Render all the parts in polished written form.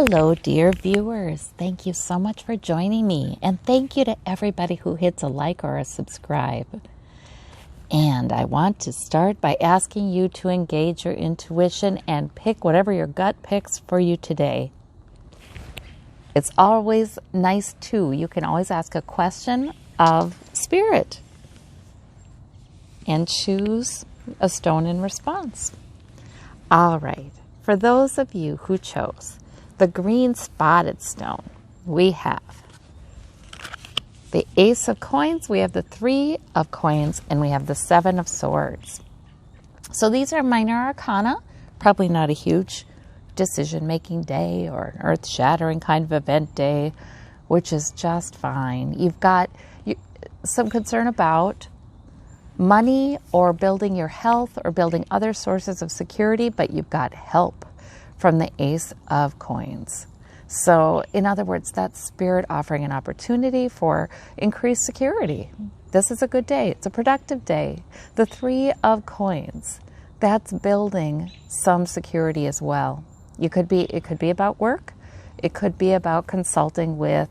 Hello, dear viewers. Thank you so much for joining me. And thank you to everybody who hits a like or a subscribe. And I want to start by asking you to engage your intuition and pick whatever your gut picks for you today. It's always nice, too. You can always ask a question of spirit and choose a stone in response. All right. For those of you who chose the green spotted stone, we have the Ace of Coins, we have the Three of Coins, and we have the Seven of Swords. So these are minor arcana, probably not a huge decision-making day or an earth-shattering kind of event day, which is just fine. You've got some concern about money or building your health or building other sources of security, but you've got help from the Ace of Coins. So in other words, that's spirit offering an opportunity for increased security. This is a good day. It's a productive day. The Three of Coins, that's building some security as well. It could be about work. It could be about consulting with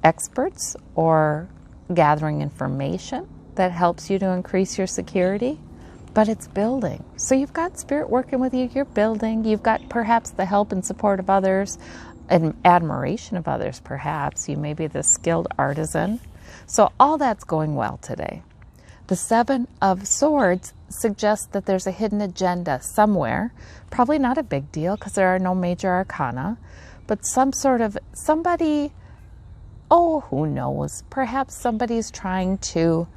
experts or gathering information that helps you to increase your security. But it's building. So you've got spirit working with you. You're building. You've got perhaps the help and support of others and admiration of others, perhaps. You may be the skilled artisan. So all that's going well today. The Seven of Swords suggests that there's a hidden agenda somewhere. Probably not a big deal because there are no major arcana. But somebody, who knows? Perhaps somebody's trying to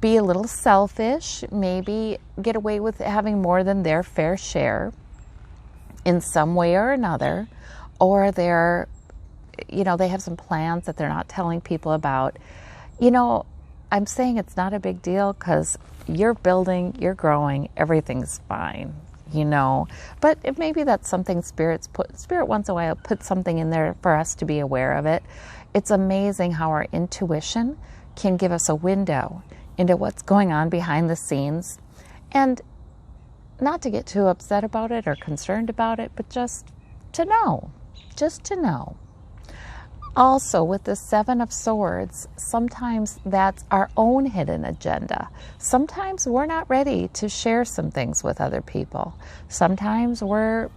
be a little selfish, maybe get away with having more than their fair share in some way or another, or they have some plans that they're not telling people about. I'm saying it's not a big deal because you're building, you're growing, everything's fine, But maybe that's something Spirit once in a while puts something in there for us to be aware of it. It's amazing how our intuition can give us a window into what's going on behind the scenes, and not to get too upset about it or concerned about it, but just to know. Also, with the Seven of Swords, sometimes that's our own hidden agenda. Sometimes we're not ready to share some things with other people. Sometimes we're,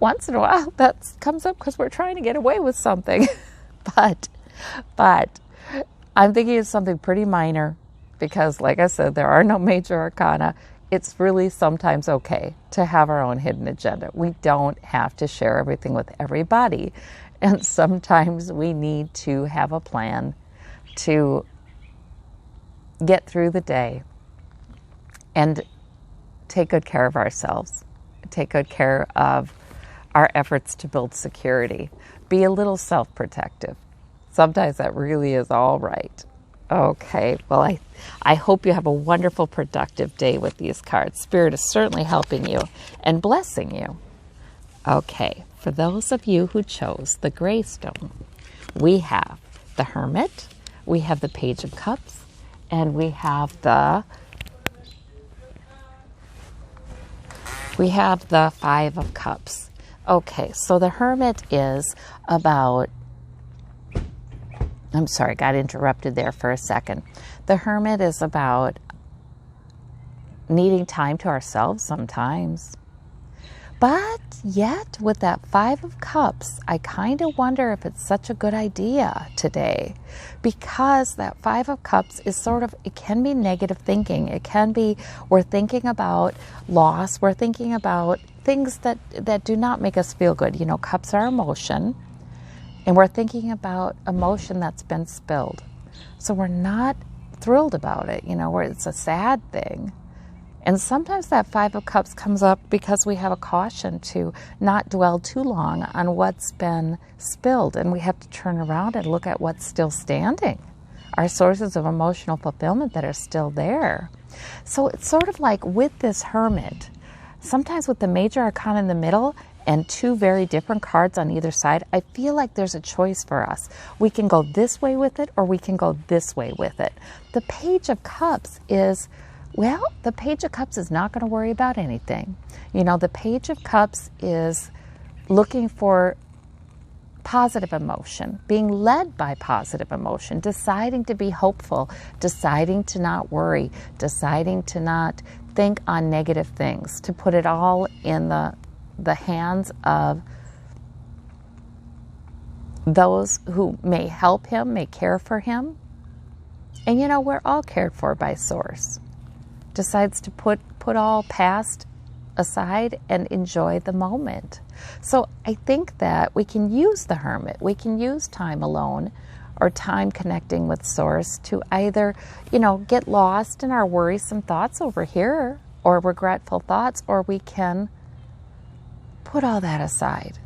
once in a while that comes up because we're trying to get away with something. But I'm thinking of something pretty minor. Because, like I said, there are no major arcana. It's really sometimes okay to have our own hidden agenda. We don't have to share everything with everybody. And sometimes we need to have a plan to get through the day and take good care of ourselves. Take good care of our efforts to build security. Be a little self-protective. Sometimes that really is all right. Okay, well, I hope you have a wonderful, productive day with these cards. Spirit is certainly helping you and blessing you. Okay, for those of you who chose the gray stone, we have the Hermit, we have the Page of Cups, and we have the Five of Cups. Okay, so the Hermit is about... I'm sorry, got interrupted there for a second. The Hermit is about needing time to ourselves sometimes. But yet, with that Five of Cups, I kind of wonder if it's such a good idea today. Because that Five of Cups is it can be negative thinking. It can be, we're thinking about loss. We're thinking about things that do not make us feel good. Cups are emotion. And we're thinking about emotion that's been spilled. So we're not thrilled about it, where it's a sad thing. And sometimes that Five of Cups comes up because we have a caution to not dwell too long on what's been spilled. And we have to turn around and look at what's still standing. Our sources of emotional fulfillment that are still there. So it's sort of like with this Hermit, sometimes with the major arcana in the middle, and two very different cards on either side, I feel like there's a choice for us. We can go this way with it, or we can go this way with it. The Page of Cups is, the Page of Cups is not going to worry about anything. The Page of Cups is looking for positive emotion, being led by positive emotion, deciding to be hopeful, deciding to not worry, deciding to not think on negative things, to put it all in the hands of those who may help him, may care for him. And you know, we're all cared for by Source. Decides to put all past aside and enjoy the moment. So I think that we can use the Hermit, we can use time alone or time connecting with Source to either, you know, get lost in our worrisome thoughts over here or regretful thoughts, or we can put all that aside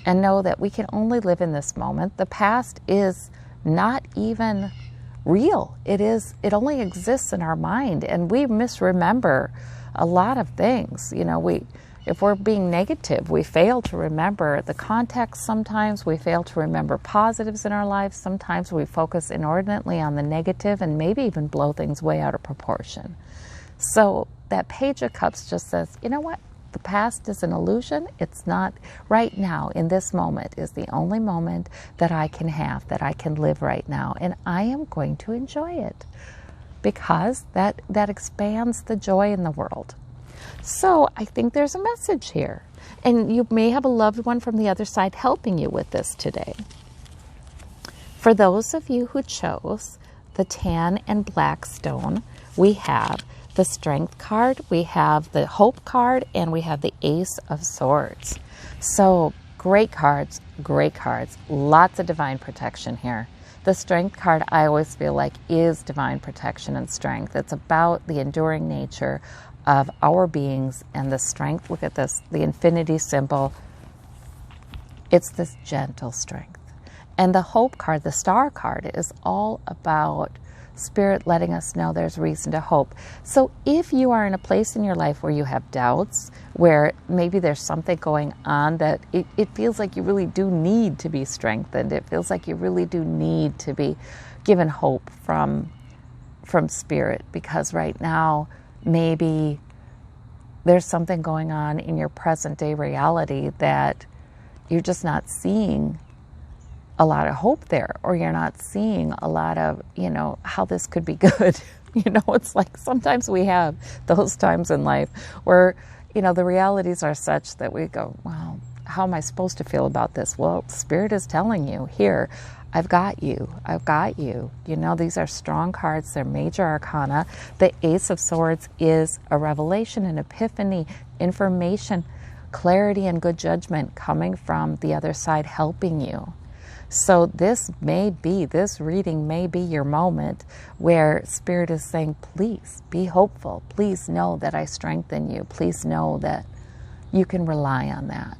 and know that we can only live in this moment. The past is not even real. It only exists in our mind, and we misremember a lot of things. You know, if we're being negative, we fail to remember the context sometimes. We fail to remember positives in our lives. Sometimes we focus inordinately on the negative and maybe even blow things way out of proportion. So that Page of Cups just says, you know what? The past is an illusion. It's not. Right now, in this moment, is the only moment that I can have, that I can live right now. And I am going to enjoy it because that expands the joy in the world. So I think there's a message here. And you may have a loved one from the other side helping you with this today. For those of you who chose the tan and black stone, we have the Strength card, we have the Hope card, and we have the Ace of Swords. So great cards, lots of divine protection here. The Strength card, I always feel like, is divine protection and strength. It's about the enduring nature of our beings and the strength. Look at this, the infinity symbol. It's this gentle strength. And the Hope card, the Star card, is all about Spirit letting us know there's reason to hope. So if you are in a place in your life where you have doubts, where maybe there's something going on that it feels like you really do need to be strengthened, it feels like you really do need to be given hope from Spirit, because right now maybe there's something going on in your present day reality that you're just not seeing a lot of hope there, or you're not seeing a lot of, you know, how this could be good. You know, it's like sometimes we have those times in life where, you know, the realities are such that we go, well, how am I supposed to feel about this? Well, Spirit is telling you here, I've got you. I've got you. You know, these are strong cards. They're major arcana. The Ace of Swords is a revelation, an epiphany, information, clarity, and good judgment coming from the other side helping you. So this reading may be your moment where Spirit is saying, please be hopeful. Please know that I strengthen you. Please know that you can rely on that.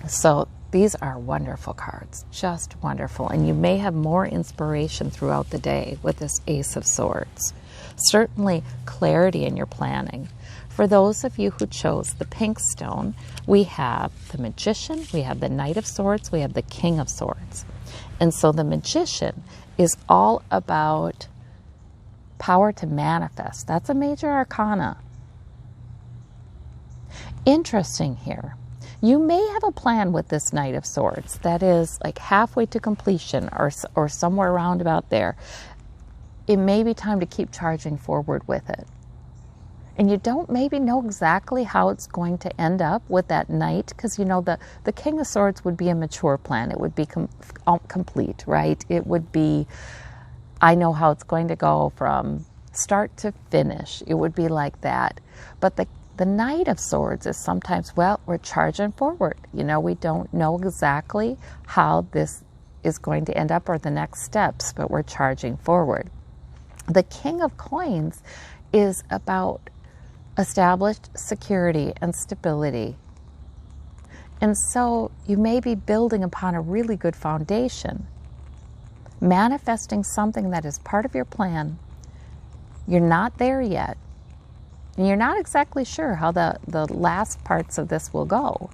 So these are wonderful cards, just wonderful. And you may have more inspiration throughout the day with this Ace of Swords. Certainly clarity in your planning. For those of you who chose the pink stone, we have the Magician, we have the Knight of Swords, we have the King of Swords. And so the Magician is all about power to manifest. That's a major arcana. Interesting here. You may have a plan with this Knight of Swords that is like halfway to completion or somewhere around about there. It may be time to keep charging forward with it. And you don't maybe know exactly how it's going to end up with that Knight, because, you know, the King of Swords would be a mature plan. It would be complete, right? It would be, I know how it's going to go from start to finish. It would be like that. But the Knight of Swords is sometimes, well, we're charging forward. You know, we don't know exactly how this is going to end up or the next steps, but we're charging forward. The King of Coins is about established security and stability. And so you may be building upon a really good foundation, manifesting something that is part of your plan. You're not there yet. And you're not exactly sure how the last parts of this will go,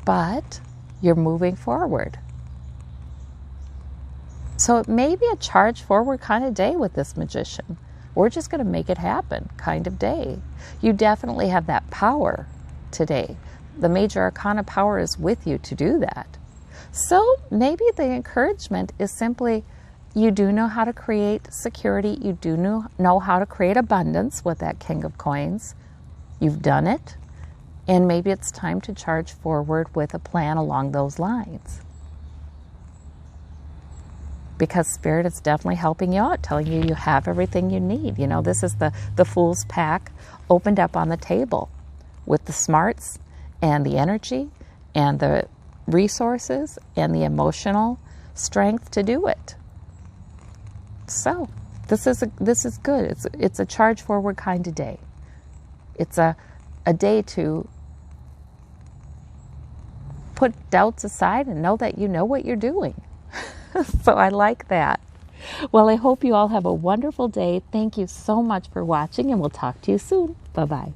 but you're moving forward. So it may be a charge forward kind of day with this Magician. We're just going to make it happen kind of day. You definitely have that power today. the major arcana power is with you to do that. So maybe the encouragement is simply, you do know how to create security. You do know how to create abundance with that King of Coins. You've done it. And maybe it's time to charge forward with a plan along those lines. Because Spirit is definitely helping you out, telling you you have everything you need. You know, this is the Fool's pack opened up on the table with the smarts and the energy and the resources and the emotional strength to do it. So this is good. It's a charge forward kind of day. It's a day to put doubts aside and know that you know what you're doing. So I like that. Well, I hope you all have a wonderful day. Thank you so much for watching, and we'll talk to you soon. Bye-bye.